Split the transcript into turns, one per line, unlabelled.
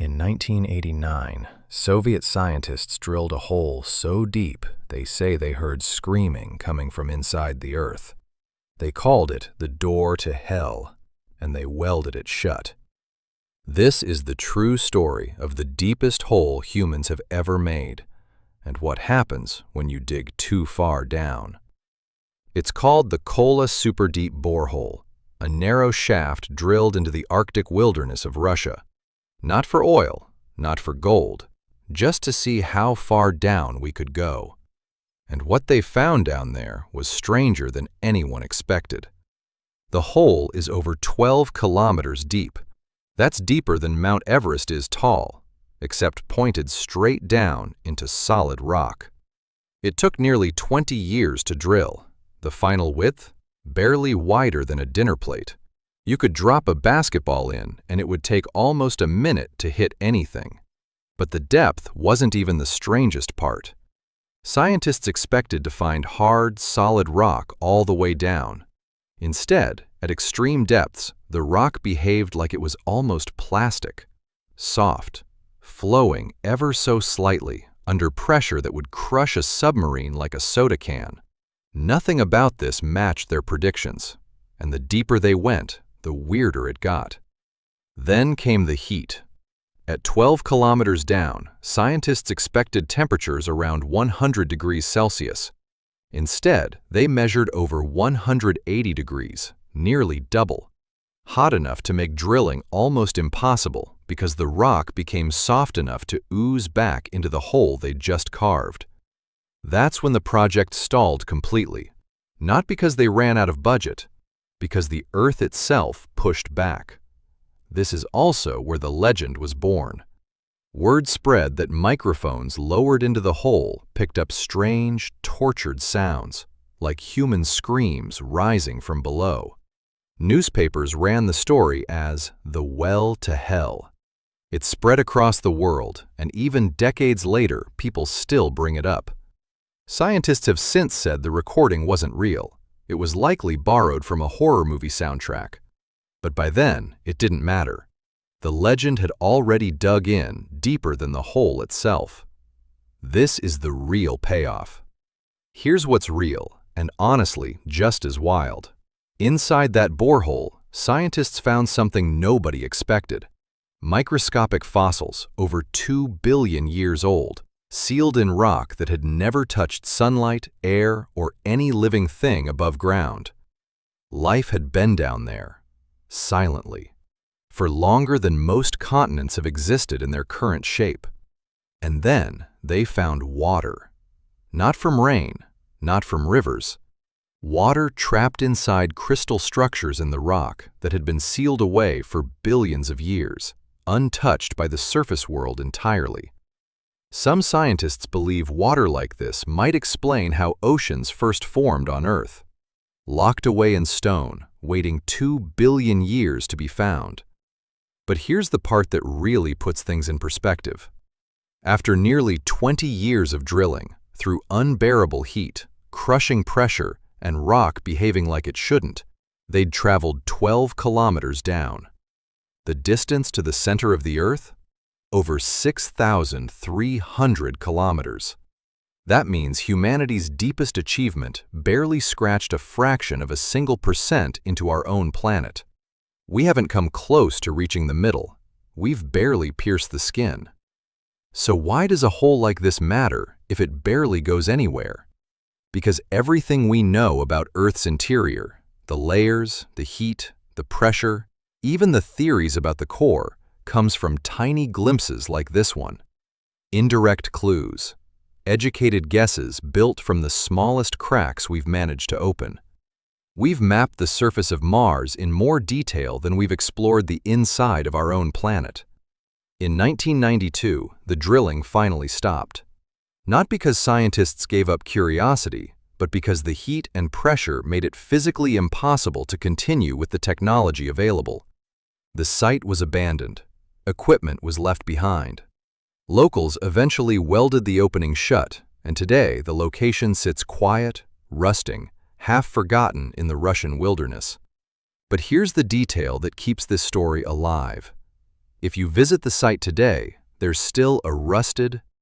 In 1989, Soviet scientists drilled a hole so deep they say they heard screaming coming from inside the Earth. They called it the door to hell, and they welded it shut. This is the true story of the deepest hole humans have ever made, and what happens when you dig too far down. It's called the Kola Superdeep Borehole, a narrow shaft drilled into the Arctic wilderness of Russia. Not for oil, not for gold, just to see how far down we could go. And what they found down there was stranger than anyone expected. The hole is over 12 kilometers deep. That's deeper than Mount Everest is tall, except pointed straight down into solid rock. It took nearly 20 years to drill. The final width? Barely wider than a dinner plate. You could drop a basketball in, and it would take almost a minute to hit anything. But the depth wasn't even the strangest part. Scientists expected to find hard, solid rock all the way down. Instead, at extreme depths, the rock behaved like it was almost plastic. Soft, flowing ever so slightly, under pressure that would crush a submarine like a soda can. Nothing about this matched their predictions, and the deeper they went, the weirder it got. Then came the heat. At 12 kilometers down, scientists expected temperatures around 100 degrees Celsius. Instead, they measured over 180 degrees, nearly double. Hot enough to make drilling almost impossible because the rock became soft enough to ooze back into the hole they'd just carved. That's when the project stalled completely. Not because they ran out of budget, because the Earth itself pushed back. This is also where the legend was born. Word spread that microphones lowered into the hole picked up strange, tortured sounds, like human screams rising from below. Newspapers ran the story as the well to hell. It spread across the world, and even decades later, people still bring it up. Scientists have since said the recording wasn't real. It was likely borrowed from a horror movie soundtrack. But by then, it didn't matter. The legend had already dug in deeper than the hole itself. This is the real payoff. Here's what's real, and honestly, just as wild. Inside that borehole, scientists found something nobody expected. Microscopic fossils over 2 billion years old, sealed in rock that had never touched sunlight, air, or any living thing above ground. Life had been down there, silently, for longer than most continents have existed in their current shape. And then they found water. Not from rain, not from rivers. Water trapped inside crystal structures in the rock that had been sealed away for billions of years, untouched by the surface world entirely. Some scientists believe water like this might explain how oceans first formed on Earth. Locked away in stone, waiting 2 billion years to be found. But here's the part that really puts things in perspective. After nearly 20 years of drilling, through unbearable heat, crushing pressure, and rock behaving like it shouldn't, they'd traveled 12 kilometers down. The distance to the center of the Earth? Over 6,300 kilometers. That means humanity's deepest achievement barely scratched a fraction of a single percent into our own planet. We haven't come close to reaching the middle. We've barely pierced the skin. So why does a hole like this matter if it barely goes anywhere? Because everything we know about Earth's interior, the layers, the heat, the pressure, even the theories about the core, comes from tiny glimpses like this one. Indirect clues, educated guesses built from the smallest cracks we've managed to open. We've mapped the surface of Mars in more detail than we've explored the inside of our own planet. In 1992, the drilling finally stopped. Not because scientists gave up curiosity, but because the heat and pressure made it physically impossible to continue with the technology available. The site was abandoned. Equipment was left behind. Locals eventually welded the opening shut, and today the location sits quiet, rusting, half forgotten in the Russian wilderness. But here's the detail that keeps this story alive. If you visit the site today, there's still a rusted,